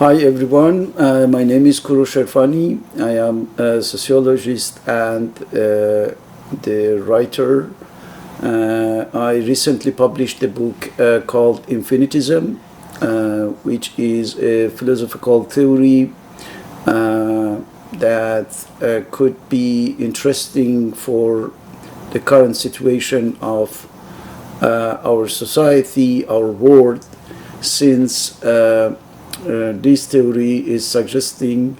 Hi everyone, my name is Korosh Erfani. I am a sociologist and the writer. I recently published a book called Infinitylogy, which is a philosophical theory that could be interesting for the current situation of our society, our world, since this theory is suggesting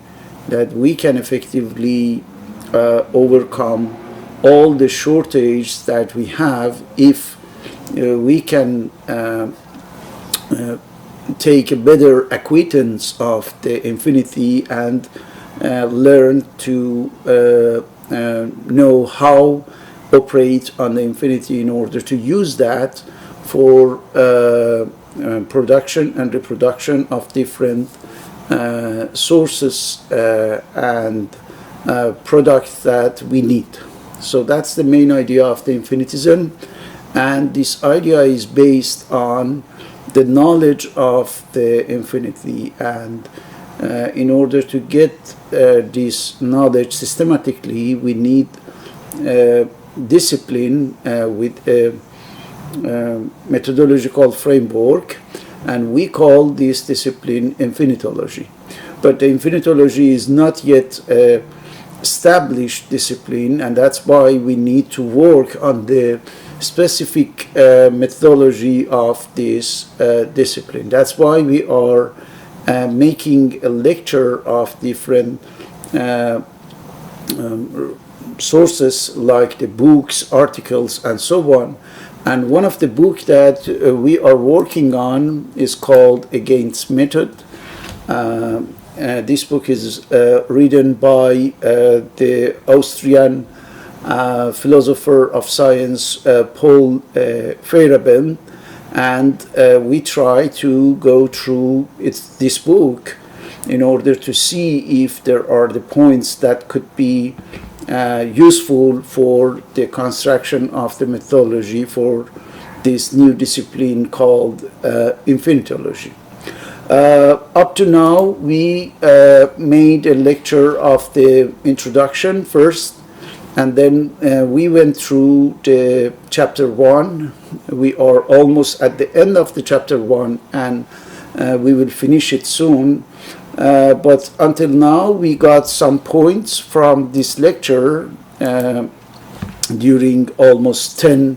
that we can effectively overcome all the shortage that we have if we can take a better acquaintance of the infinity and learn to know how operate on the infinity in order to use that for production and reproduction of different sources and products that we need. So that's the main idea of the infinitism, and this idea is based on the knowledge of the infinity, and in order to get this knowledge systematically, we need discipline with a methodological framework, and we call this discipline Infinitylogy. But the Infinitylogy is not yet established discipline, and that's why we need to work on the specific methodology of this discipline. That's why we are making a lecture of different sources like the books, articles, and so on. And one of the books that we are working on is called Against Method. This book is written by the Austrian philosopher of science Paul Feyerabend, and we try to go through this book in order to see if there are the points that could be useful for the construction of the methodology for this new discipline called Infinitylogy. Up to now, we made a lecture of the introduction first, and then we went through the chapter 1. We are almost at the end of the chapter 1, and we will finish it soon. But until now, we got some points from this lecture during almost 10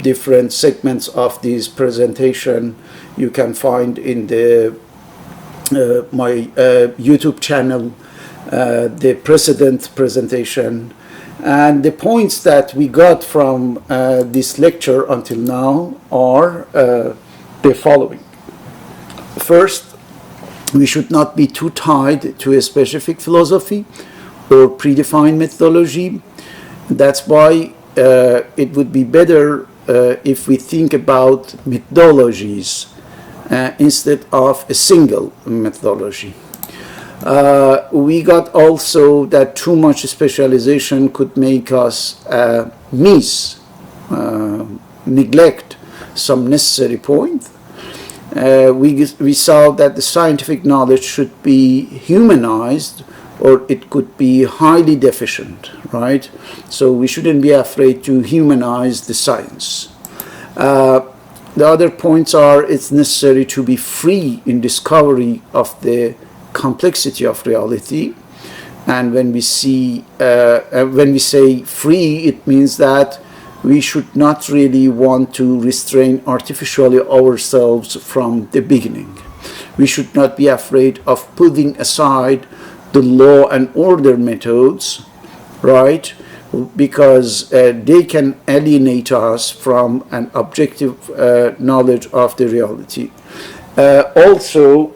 different segments of this presentation. You can find in the my YouTube channel the precedent presentation. And the points that we got from this lecture until now are the following. First, we should not be too tied to a specific philosophy or predefined methodology. That's why it would be better if we think about methodologies instead of a single methodology. We got also that too much specialization could make us neglect some necessary point. We saw that the scientific knowledge should be humanized, or it could be highly deficient, right? So we shouldn't be afraid to humanize the science. The other points are it's necessary to be free in discovery of the complexity of reality. And when we say free, it means that we should not really want to restrain artificially ourselves from the beginning. We should not be afraid of putting aside the law and order methods, right? Because they can alienate us from an objective knowledge of the reality. Also,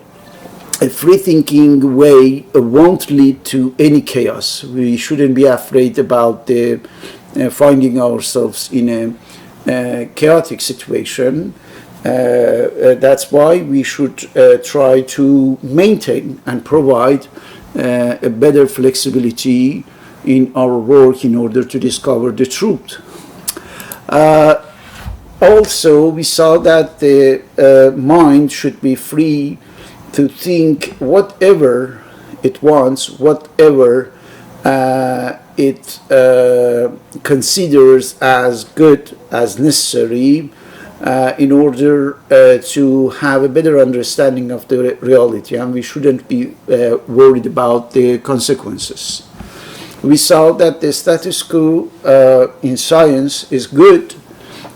a free-thinking way won't lead to any chaos. We shouldn't be afraid about the finding ourselves in a chaotic situation. That's why we should try to maintain and provide a better flexibility in our work in order to discover the truth. Also, we saw that the mind should be free to think whatever it wants, whatever it considers as good, as necessary, in order to have a better understanding of the reality, and we shouldn't be worried about the consequences. We saw that the status quo in science is good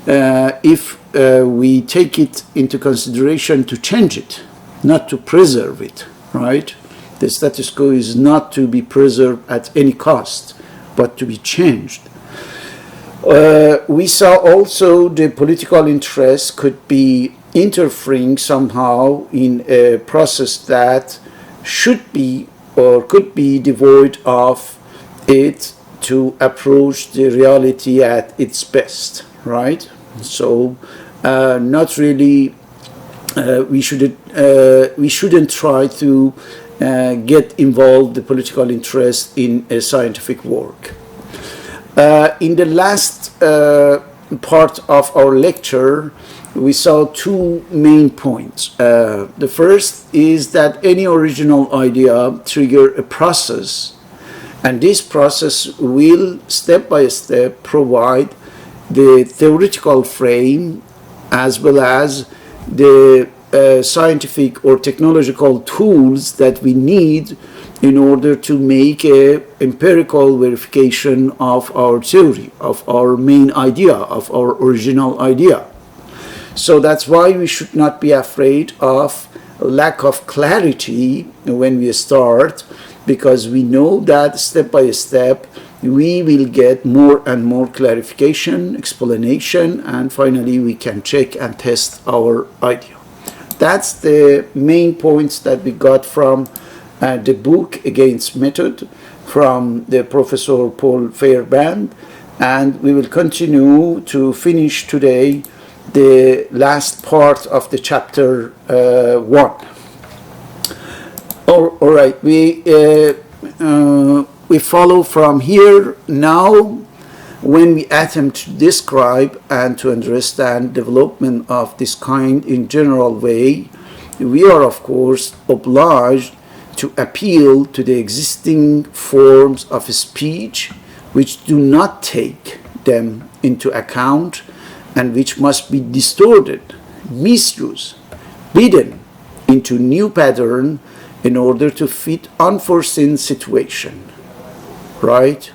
if we take it into consideration to change it, not to preserve it, right? The status quo is not to be preserved at any cost, but to be changed. We saw also the political interest could be interfering somehow in a process that should be or could be devoid of it to approach the reality at its best, right? So not really, we shouldn't try to get involved the political interest in a scientific work. In the last part of our lecture, we saw two main points. The first is that any original idea triggers a process, and this process will step by step provide the theoretical frame as well as the scientific or technological tools that we need in order to make a empirical verification of our theory, of our main idea, of our original idea. So that's why we should not be afraid of lack of clarity when we start, because we know that step by step we will get more and more clarification, explanation, and finally we can check and test our idea. That's the main points that we got from the book Against Method from the Professor Paul Feyerabend, and we will continue to finish today the last part of the chapter 1. All right, we follow from here now. When we attempt to describe and to understand development of this kind in general way, we are of course obliged to appeal to the existing forms of speech which do not take them into account and which must be distorted, misused, beaten into new pattern in order to fit unforeseen situation, right?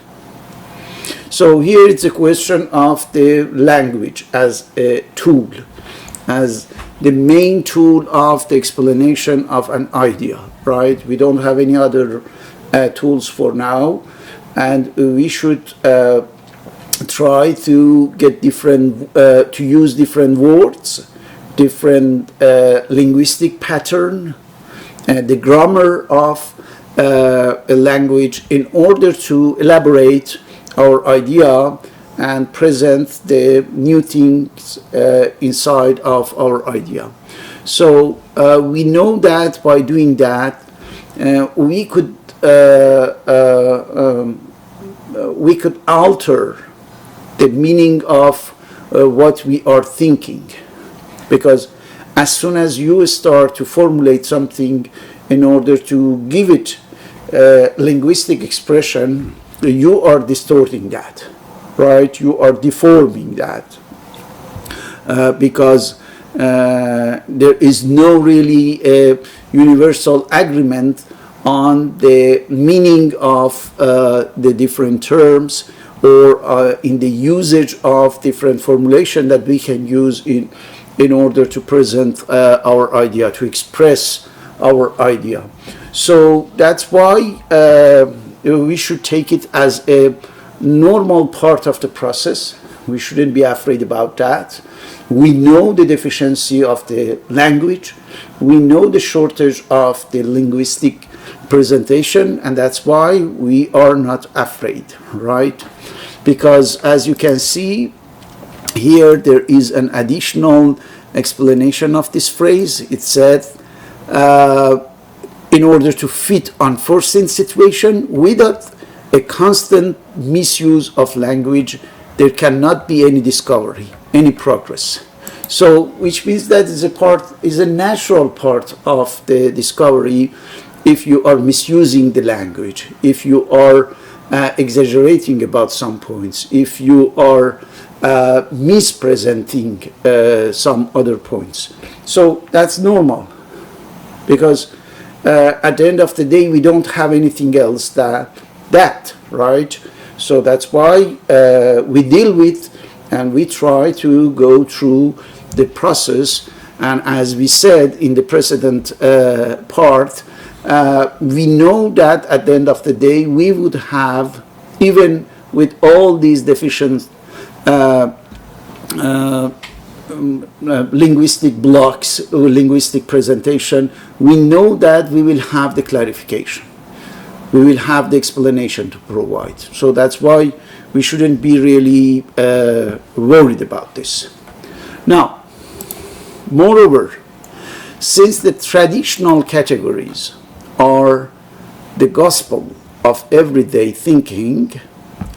So here it's a question of the language as a tool, as the main tool of the explanation of an idea, right? We don't have any other tools for now, and we should try to get to use different words, different linguistic pattern, the grammar of a language in order to elaborate our idea and present the new things inside of our idea. So we know that by doing that, we could alter the meaning of what we are thinking, because as soon as you start to formulate something in order to give it linguistic expression, you are distorting that, right? You are deforming that because there is no really a universal agreement on the meaning of the different terms or in the usage of different formulation that we can use in order to present our idea, to express our idea. So that's why we should take it as a normal part of the process. We shouldn't be afraid about that. We know the deficiency of the language. We know the shortage of the linguistic presentation, and that's why we are not afraid, right? Because as you can see here, there is an additional explanation of this phrase. It said, in order to fit unforeseen situation without a constant misuse of language there cannot be any discovery, any progress. So, which means that is a natural part of the discovery if you are misusing the language, if you are exaggerating about some points, if you are mispresenting some other points. So that's normal, because at the end of the day we don't have anything else that right? So that's why we deal with and we try to go through the process. And as we said in the precedent part, we know that at the end of the day we would have, even with all these deficient linguistic blocks or linguistic presentation, we know that we will have the clarification. We will have the explanation to provide. So that's why we shouldn't be really worried about this. Now, moreover, since the traditional categories are the gospel of everyday thinking,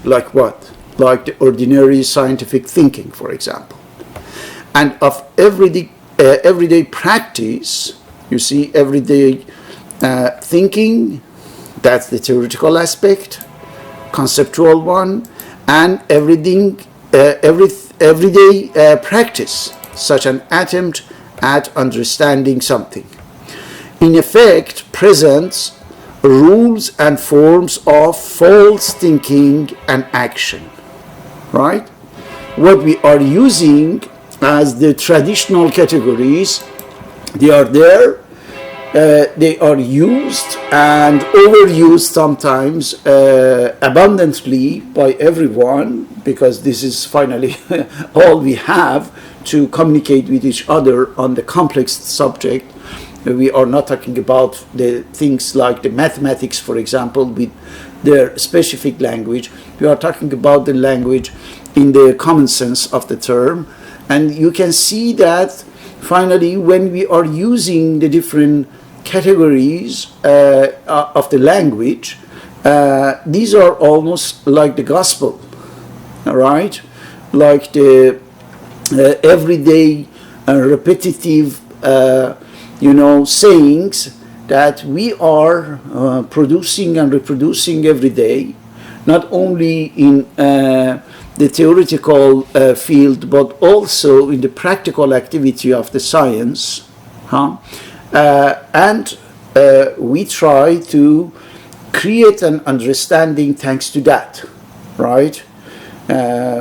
like what? Like the ordinary scientific thinking, for example, and of everyday practice, you see, everyday thinking, that's the theoretical aspect, conceptual one, and everyday practice, such an attempt at understanding something, in effect presents rules and forms of false thinking and action, right? What we are using as the traditional categories, they are there, they are used and overused sometimes abundantly by everyone, because this is finally all we have to communicate with each other on the complex subject. We are not talking about the things like the mathematics, for example, with their specific language. We are talking about the language in the common sense of the term. And you can see that finally when we are using the different categories of the language, these are almost like the gospel, all right? Like the everyday repetitive sayings that we are producing and reproducing every day, not only in the theoretical field, but also in the practical activity of the science. And we try to create an understanding thanks to that, right?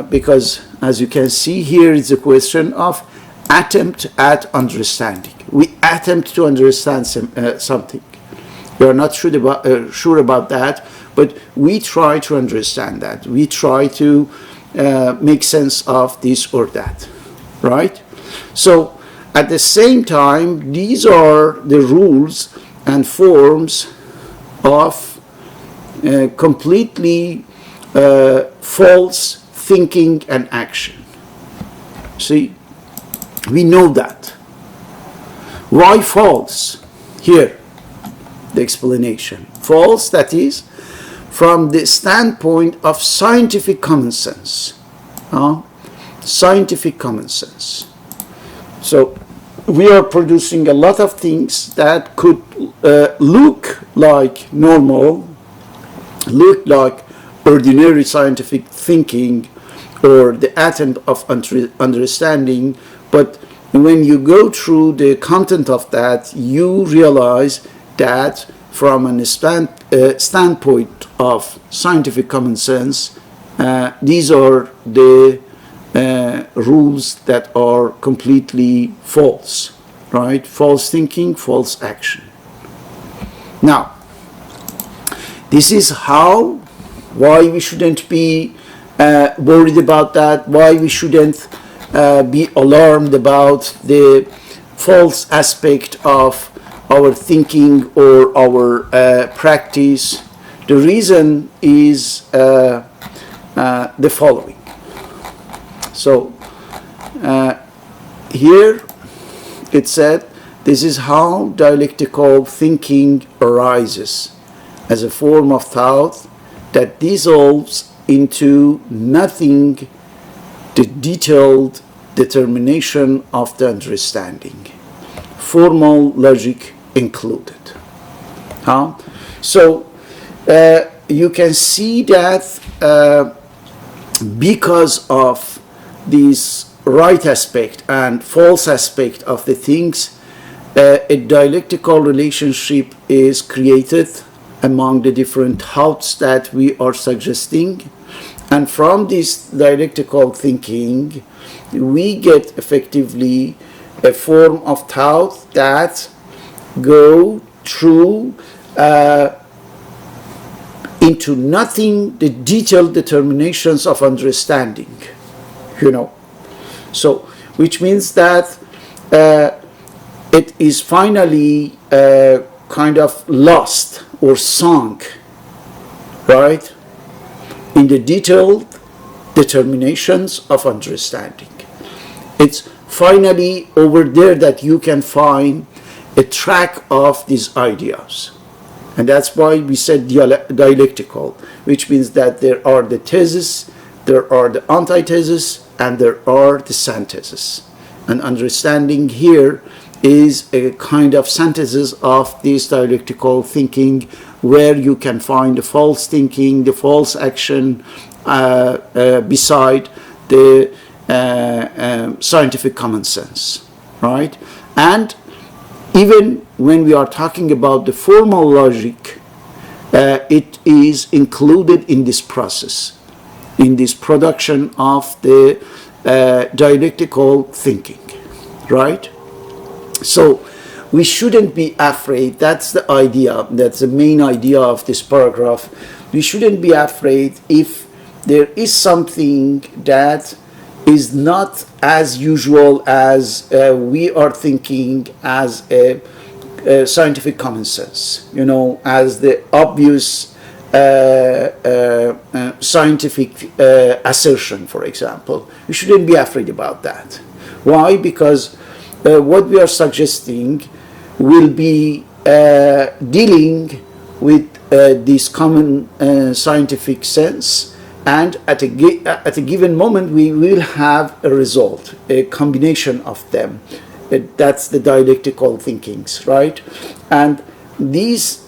Because as you can see here, it's a question of attempt at understanding. We attempt to understand something. We are not sure about that, but we try to understand that. We try to make sense of this or that, right? So at the same time, these are the rules and forms of completely false thinking and action. See? We know that. Why false? Here, the explanation. False, that is, from the standpoint of scientific common sense. Scientific common sense. So, we are producing a lot of things that could look like normal, look like ordinary scientific thinking, or the attempt of understanding, but when you go through the content of that, you realize that from a standpoint of scientific common sense, these are the rules that are completely false, right? False thinking, false action. Now, this is why we shouldn't be worried about that, why we shouldn't be alarmed about the false aspect of our thinking or our practice. The reason is the following. So here it said, this is how dialectical thinking arises, as a form of thought that dissolves into nothing the detailed determination of the understanding, formal logic included. So you can see that because of this right aspect and false aspect of the things, a dialectical relationship is created among the different thoughts that we are suggesting. And from this dialectical thinking, we get effectively a form of thought that go through into nothing the detailed determinations of understanding, So, which means that it is finally kind of lost or sunk, right, in the detailed determinations of understanding. It's finally over there that you can find a track of these ideas. And that's why we said dialectical, which means that there are the theses, there are the antitheses, and there are the syntheses. And understanding here is a kind of synthesis of this dialectical thinking, where you can find the false thinking, the false action beside the scientific common sense, right? And even when we are talking about the formal logic, it is included in this process, in this production of the dialectical thinking, right? So we shouldn't be afraid. That's the idea. That's the main idea of this paragraph. We shouldn't be afraid if there is something that is not as usual as we are thinking as a scientific common sense, as the obvious scientific assertion, for example. We shouldn't be afraid about that. Why? Because what we are suggesting will be dealing with this common scientific sense, and at a given moment we will have a result, a combination of them. That's the dialectical thinkings, right? And this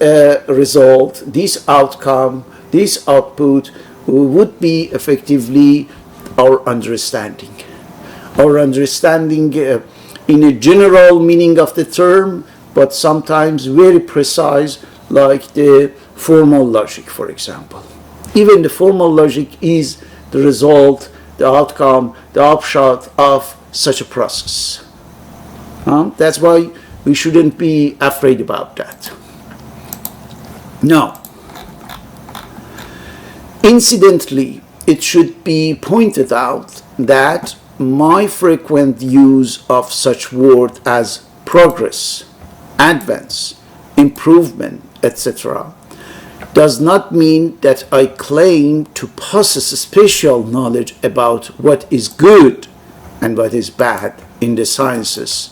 result, this outcome, this output would be effectively our understanding. Our understanding in a general meaning of the term, but sometimes very precise, like the formal logic, for example. Even the formal logic is the result, the outcome, the upshot of such a process. That's why we shouldn't be afraid about that. Now, incidentally, it should be pointed out that my frequent use of such words as progress, advance, improvement, etc., does not mean that I claim to possess special knowledge about what is good and what is bad in the sciences,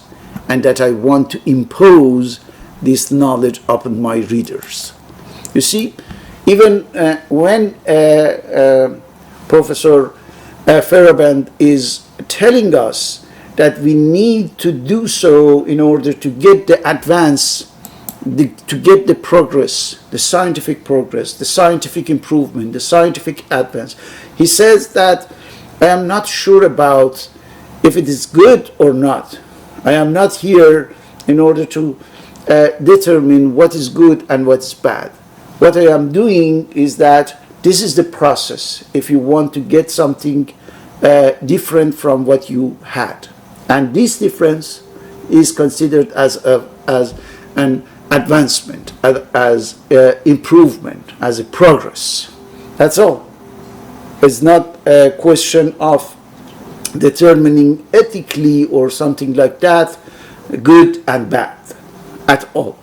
and that I want to impose this knowledge upon my readers. You see, even when Professor Feyerabend is telling us that we need to do so in order to get the advance, to get the progress, the scientific improvement, the scientific advance. He says that I am not sure about if it is good or not. I am not here in order to determine what is good and what is bad. What I am doing is that this is the process if you want to get something different from what you had. And this difference is considered as an advancement, as improvement, as a progress. That's all. It's not a question of determining ethically or something like that, good and bad at all,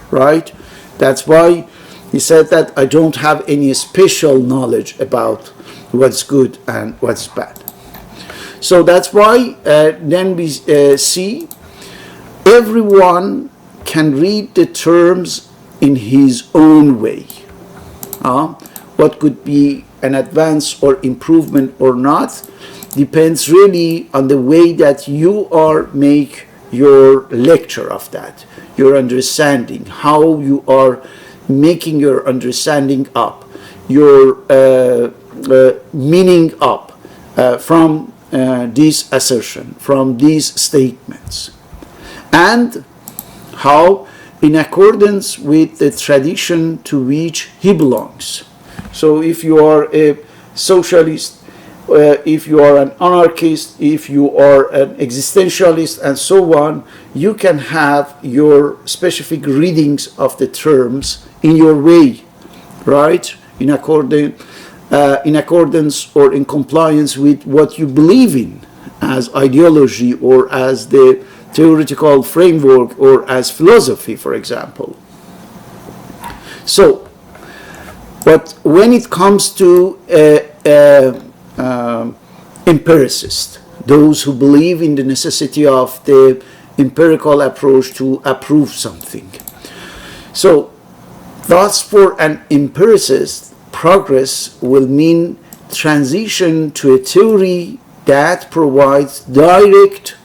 right? That's why he said that I don't have any special knowledge about what's good and what's bad. So that's why then we see everyone can read the terms in his own way. What could be an advance or improvement or not depends really on the way that you are make your lecture of that, your understanding, how you are making your understanding up, your meaning up from this assertion, from these statements, and how in accordance with the tradition to which he belongs. So if you are a socialist, if you are an anarchist, if you are an existentialist, and so on, you can have your specific readings of the terms in your way, right? In accordance or in compliance with what you believe in as ideology or as the theoretical framework or as philosophy, for example. So, but when it comes to empiricists, those who believe in the necessity of the empirical approach to approve something. So, thus for an empiricist, progress will mean transition to a theory that provides direct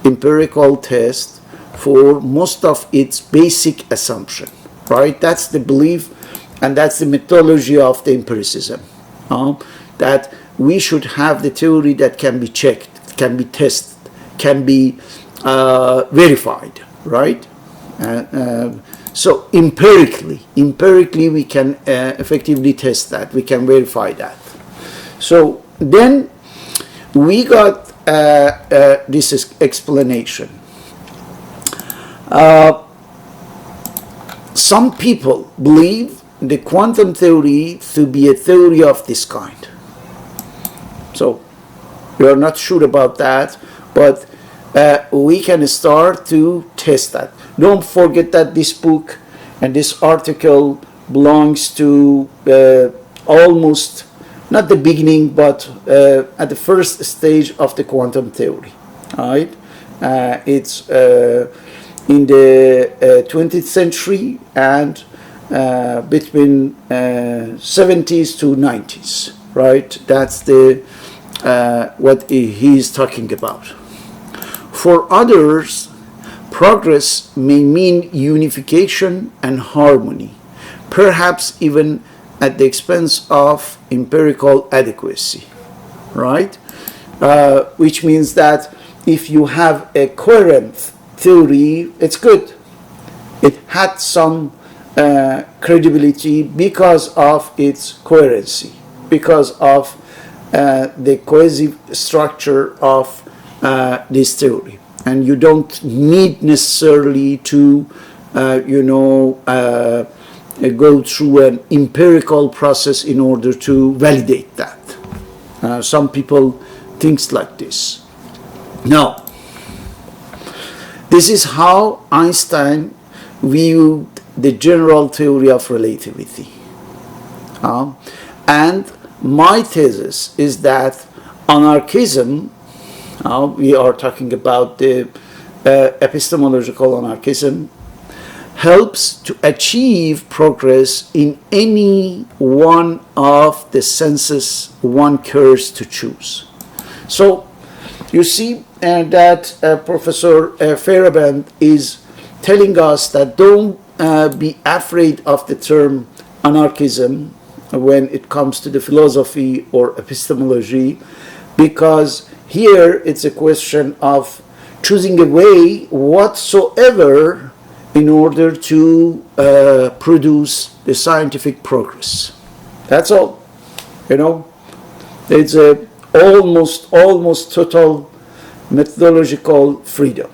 empirical test for most of its basic assumption, right? That's the belief and that's the methodology of the empiricism, that we should have the theory that can be checked, can be tested, can be verified, right? So empirically we can effectively test that, we can verify that. So then we got this explanation. Some people believe the quantum theory to be a theory of this kind. So we are not sure about that, but we can start to test that. Don't forget that this book and this article belongs to almost, not the beginning, but at the first stage of the quantum theory. Right? It's in the 20th century and between 70s to 90s. Right? That's the what he is talking about. For others, progress may mean unification and harmony, perhaps even at the expense of empirical adequacy, right? Which means that if you have a coherent theory, it's good. It had some credibility because of its coherency, because of the cohesive structure of this theory. And you don't need necessarily to, go through an empirical process in order to validate that. Some people think like this. Now, this is how Einstein viewed the general theory of relativity. And my thesis is that anarchism, we are talking about the epistemological anarchism, helps to achieve progress in any one of the senses one cares to choose. So you see that Professor Feyerabend is telling us that don't be afraid of the term anarchism when it comes to the philosophy or epistemology, because here it's a question of choosing a way whatsoever in order to produce the scientific progress. That's all. It's a almost total methodological freedom.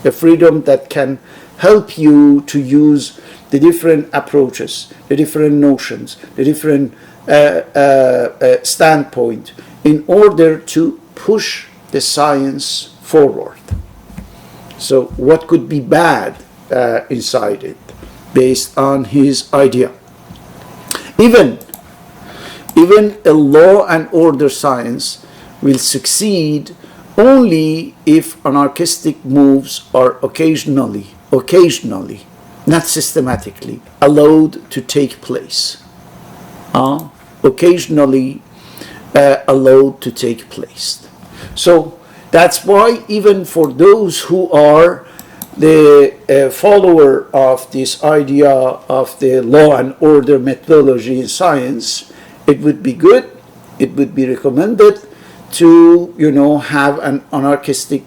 A freedom that can help you to use the different approaches, the different notions, the different standpoint in order to push the science forward. So what could be bad inside it based on his idea? Even a law and order science will succeed only if anarchistic moves are occasionally, not systematically, allowed to take place. Occasionally allowed to take place. So that's why even for those who are the follower of this idea of the law and order methodology in science, it would be good, it would be recommended to, have an anarchistic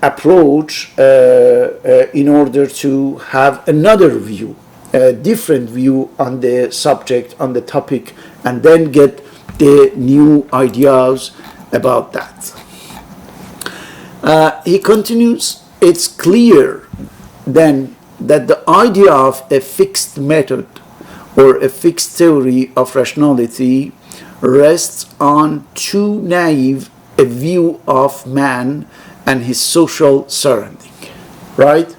approach in order to have another view, a different view on the subject, on the topic, and then get the new ideas about that. He continues, it's clear then that the idea of a fixed method or a fixed theory of rationality rests on too naive a view of man and his social surrounding, right?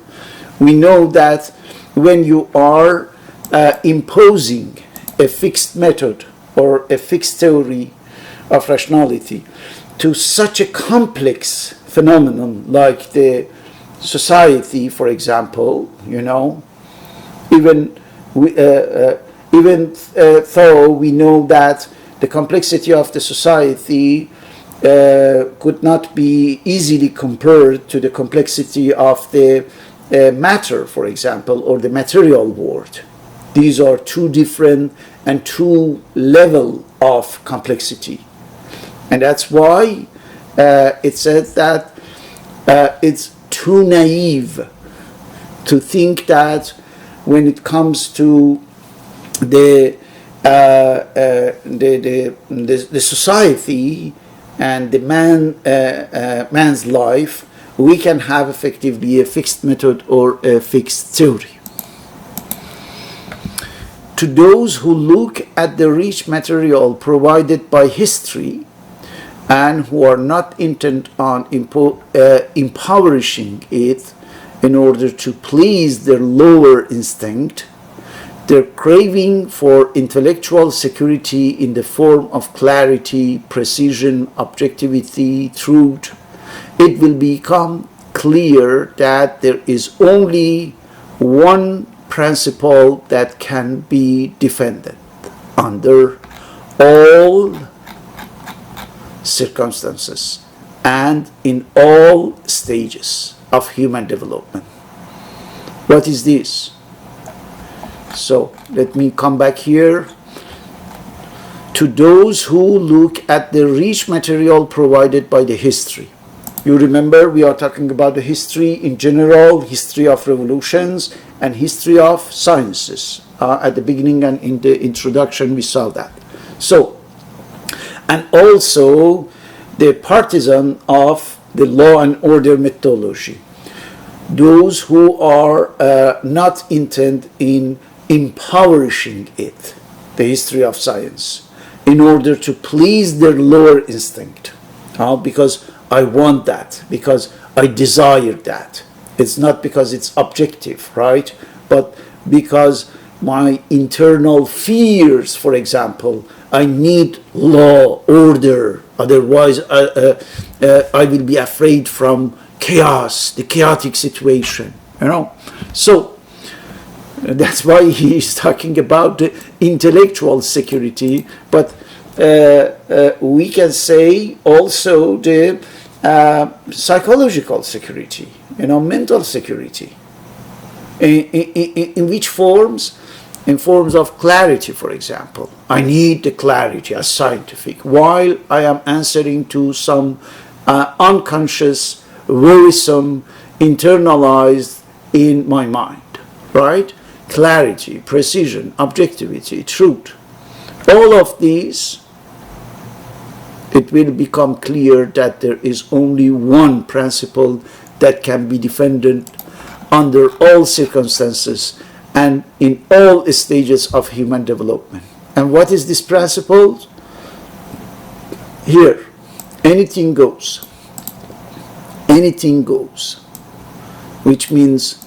We know that when you are imposing a fixed method or a fixed theory of rationality to such a complex phenomenon like the society, for example, even though we know that the complexity of the society could not be easily compared to the complexity of the matter, for example, or the material world. These are two different and two levels of complexity. And that's why it says that it's too naive to think that when it comes to the society and the man's life, we can have effectively a fixed method or a fixed theory. To those who look at the rich material provided by history and who are not intent on impoverishing it in order to please their lower instinct, their craving for intellectual security in the form of clarity, precision, objectivity, truth, it will become clear that there is only one principle that can be defended under all circumstances and in all stages of human development. What is this? So let me come back here. To those who look at the rich material provided by the history. You remember we are talking about the history in general, history of revolutions and history of sciences. At the beginning and in the introduction we saw that. So, and also the partisan of the law and order methodology. Those who are not intent in impoverishing it, the history of science, in order to please their lower instinct. Because I want that, because I desire that. It's not because it's objective, right? But because my internal fears, for example, I need law, order, otherwise I will be afraid from chaos, the chaotic situation, So that's why he is talking about the intellectual security, but we can say also the psychological security, mental security. In which forms? In forms of clarity, for example. I need the clarity as scientific, while I am answering to some unconscious, worrisome, internalized in my mind, right? Clarity, precision, objectivity, truth. All of these, it will become clear that there is only one principle that can be defended under all circumstances and in all stages of human development. And what is this principle? Here, anything goes. Anything goes. Which means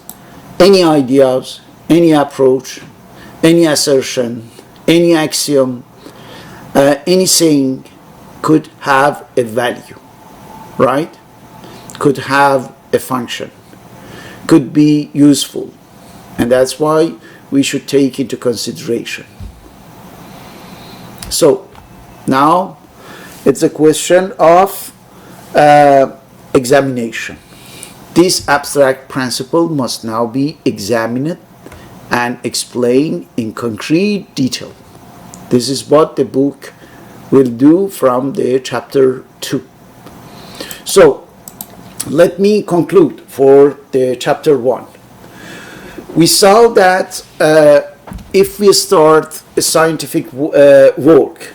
any ideas, any approach, any assertion, any axiom, any saying could have a value, right? Could have a function, could be useful. And that's why we should take into consideration. So now it's a question of examination. This abstract principle must now be examined and explained in concrete detail. This is what the book will do from the chapter 2. So, let me conclude for the chapter 1. We saw that if we start a scientific work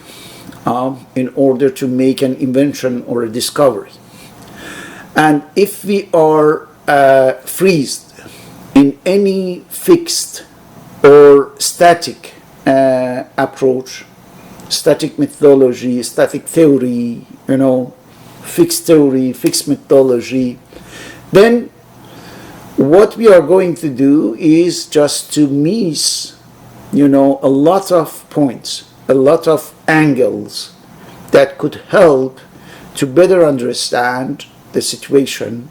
in order to make an invention or a discovery, and if we are freezed in any fixed or static approach, static methodology, static theory, fixed theory, fixed methodology, then what we are going to do is just to miss, a lot of points, a lot of angles that could help to better understand the situation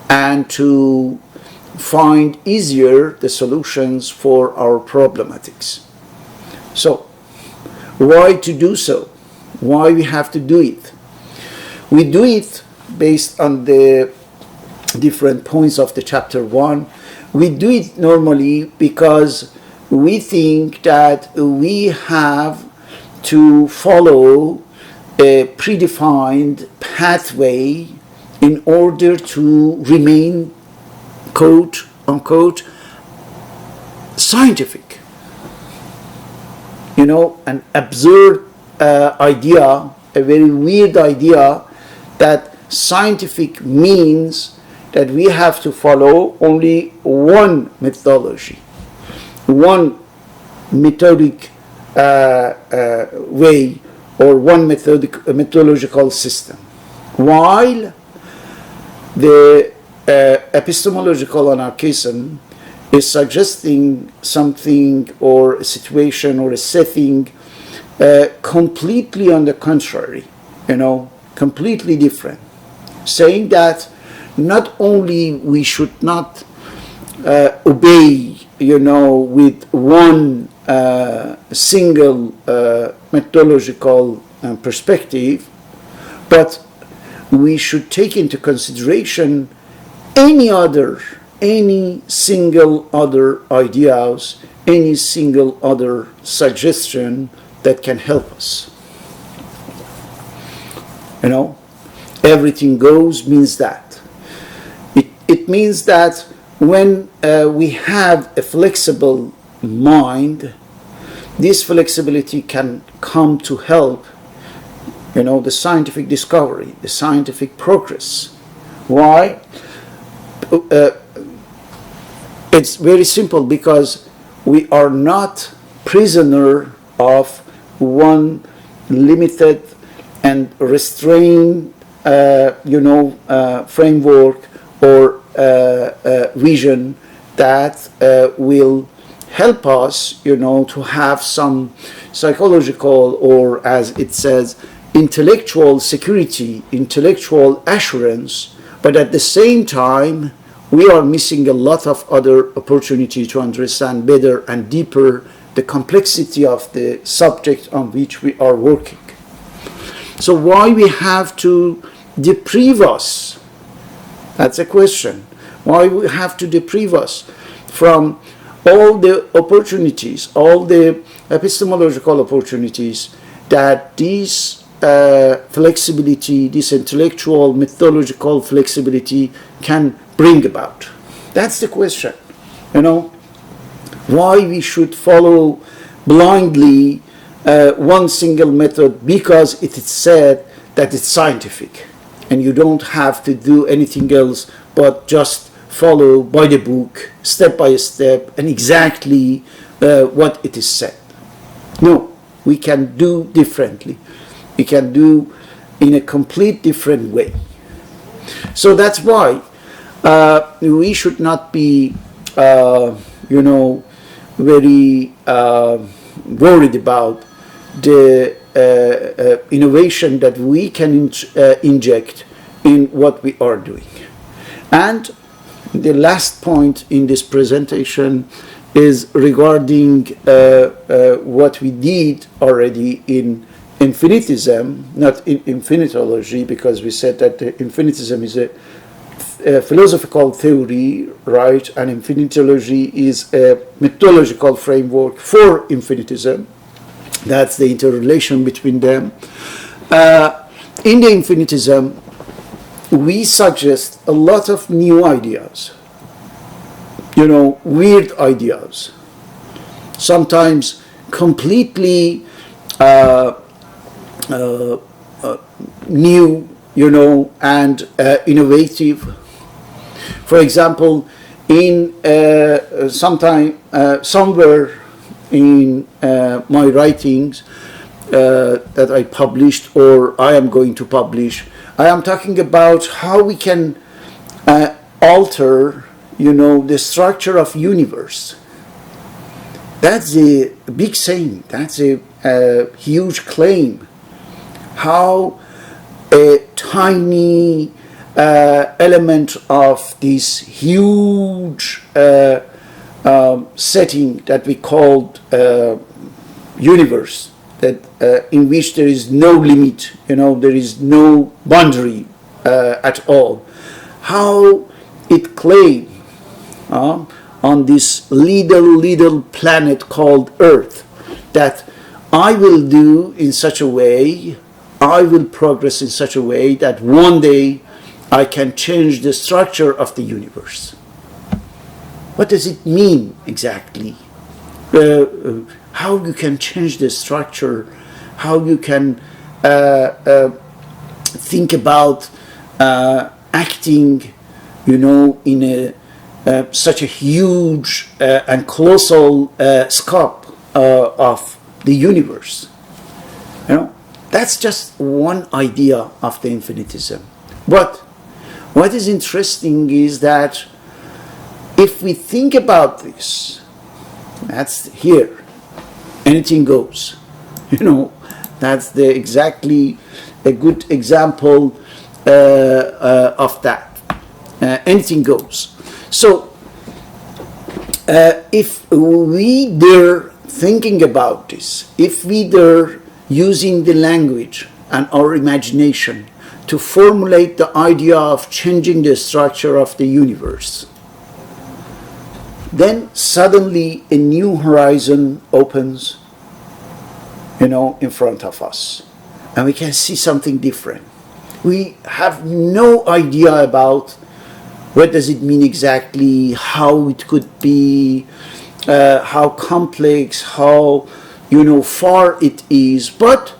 and to find easier the solutions for our problematics. So, why to do so? Why we have to do it? We do it based on the different points of the chapter 1. We do it normally because we think that we have to follow a predefined pathway in order to remain, quote unquote, scientific. An absurd idea, a very weird idea that scientific means that we have to follow only one methodology, one methodic way, or one methodological system, while the epistemological anarchism is suggesting something or a situation or a setting completely on the contrary, completely different, saying that not only we should not obey, with one single methodological perspective, but we should take into consideration any single other ideas, any single other suggestion that can help us. Everything goes means that. It means that when we have a flexible mind, this flexibility can come to help, the scientific discovery, the scientific progress. Why? It's very simple, because we are not prisoner of one limited and restrained, framework or vision that will help us, to have some psychological, or as it says, intellectual security, intellectual assurance, but at the same time, we are missing a lot of other opportunity to understand better and deeper the complexity of the subject on which we are working. So why we have to deprive us? That's a question. Why we have to deprive us from all the opportunities, all the epistemological opportunities that this flexibility, this intellectual, methodological flexibility can bring about? That's the question. Why we should follow blindly one single method because it is said that it's scientific, and you don't have to do anything else but just follow by the book, step by step, and exactly what it is said. No, we can do differently. We can do in a complete different way. So that's why we should not be, very worried about the innovation that we can inject in what we are doing. And the last point in this presentation is regarding what we did already in infinitism, not infinitylogy, because we said that the infinitism is a philosophical theory, right? And infinitylogy is a methodological framework for infinitism. That's the interrelation between them. In the infinitism, we suggest a lot of new ideas, weird ideas, sometimes completely new, and innovative. For example, in somewhere in my writings that I published or I am going to publish, I am talking about how we can alter, the structure of universe. That's a big saying. That's a huge claim. How a tiny element of this huge setting that we called universe, that in which there is no limit, there is no boundary at all. How it claims on this little planet called Earth that I will do in such a way, I will progress in such a way that one day I can change the structure of the universe. What does it mean exactly? How you can change the structure? How you can think about acting, in such a huge and colossal scope of the universe. That's just one idea of the infinitism. But what is interesting is that if we think about this, that's here, anything goes. That's exactly a good example of that. Anything goes. So, if we dare thinking about this, if we dare using the language and our imagination to formulate the idea of changing the structure of the universe, then suddenly a new horizon opens, in front of us. And we can see something different. We have no idea about what does it mean exactly, how it could be, how complex, how, far it is. But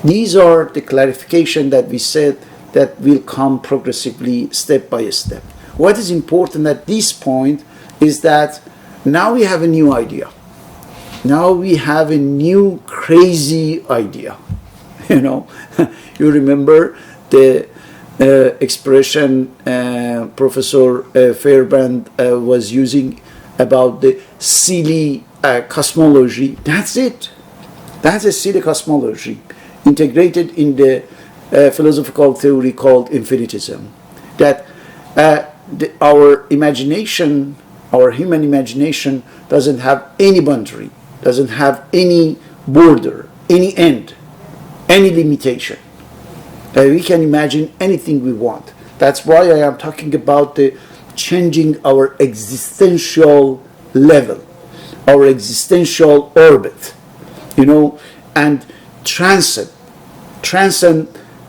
these are the clarification that we said that will come progressively, step by step. What is important at this point is that now we have a new idea. Now we have a new crazy idea. You remember the expression Professor Feyerabend was using about the silly cosmology. That's it. That's a silly cosmology integrated in the philosophical theory called infinitism. That our imagination, our human imagination, doesn't have any boundary, doesn't have any border, any end, any limitation. We can imagine anything we want. That's why I am talking about the changing our existential level, our existential orbit, and transcend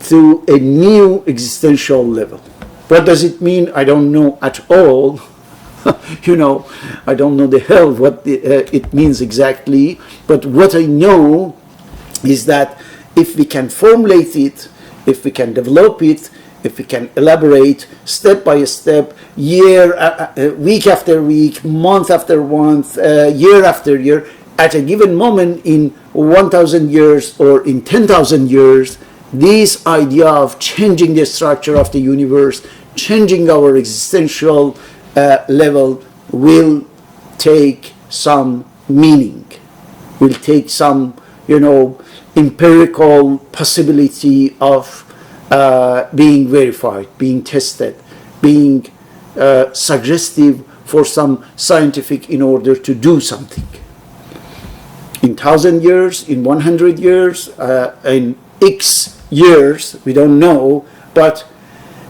through a new existential level. What does it mean? I don't know at all. I don't know the hell what it means exactly. But what I know is that if we can formulate it, if we can develop it, if we can elaborate step by step, week after week, month after month, year after year, at a given moment in 1,000 years or in 10,000 years, this idea of changing the structure of the universe, changing our existential level will take some meaning, will take some, empirical possibility of being verified, being tested, being suggestive for some scientific in order to do something. in 1,000 years, in 100 years, in X years, we don't know, but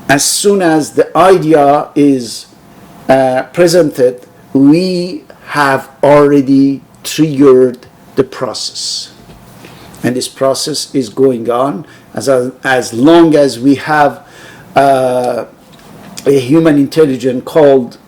as soon as the idea is presented, we have already triggered the process. And this process is going on as long as we have a human intelligence called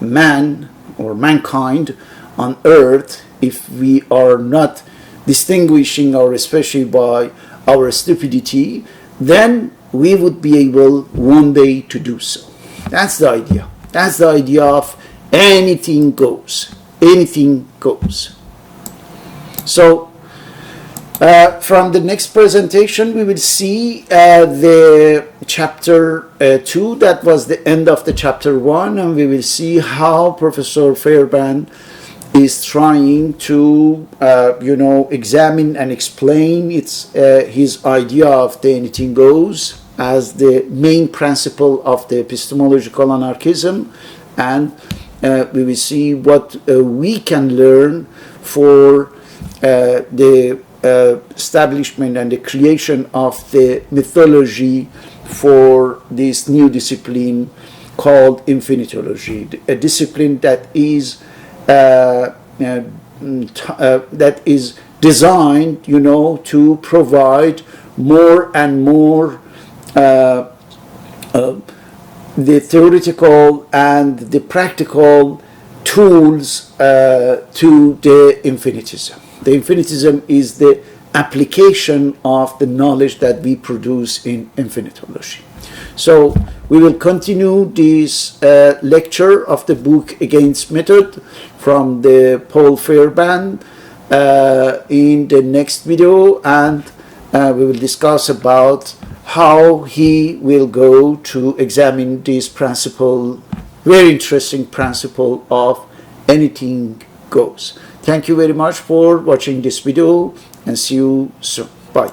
man or mankind on earth. If we are not distinguishing our especially by our stupidity, then we would be able one day to do so. That's the idea. That's the idea of anything goes. Anything goes. So from the next presentation, we will see the chapter 2. That was the end of the chapter 1, and we will see how Professor Feyerabend is trying to, examine and explain his idea of the anything goes as the main principle of the epistemological anarchism, and we will see what we can learn for the establishment and the creation of the mythology for this new discipline called Infinitylogy, a discipline that is designed, to provide more and more the theoretical and the practical tools to the infinitism. The infinitism is the application of the knowledge that we produce in Infinitylogy. So we will continue this lecture of the book Against Method from the Paul Feyerabend in the next video, and we will discuss about how he will go to examine this principle, very interesting principle of anything goes. Thank you very much for watching this video, and see you soon. Bye.